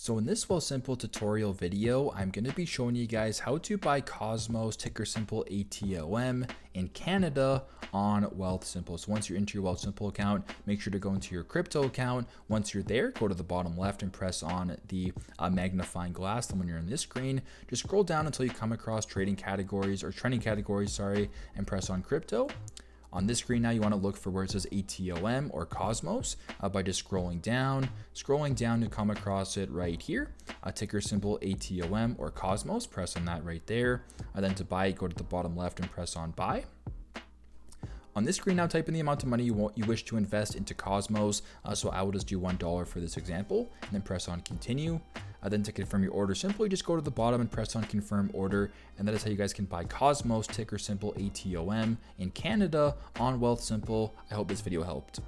So in this Wealthsimple tutorial video, I'm going to be showing you guys how to buy Cosmos, ticker symbol ATOM, in Canada on Wealthsimple. So once you're into your Wealthsimple account, make sure to go into your crypto account. Once you're there, go to the bottom left and press on the magnifying glass. Then when you're on this screen, just scroll down until you come across trading categories or trending categories, and press on crypto. On this screen now, you want to look for where it says ATOM or Cosmos by just scrolling down. Scrolling down to come across it right here, ticker symbol ATOM or Cosmos. Press on that right there. Then to buy, go to the bottom left and press on buy. On this screen now, type in the amount of money you wish to invest into Cosmos. So I will just do $1 for this example, and then press on continue. Then to confirm your order, simply just go to the bottom and press on confirm order. And that is how you guys can buy Cosmos, ticker symbol ATOM, in Canada on Wealthsimple. I hope this video helped.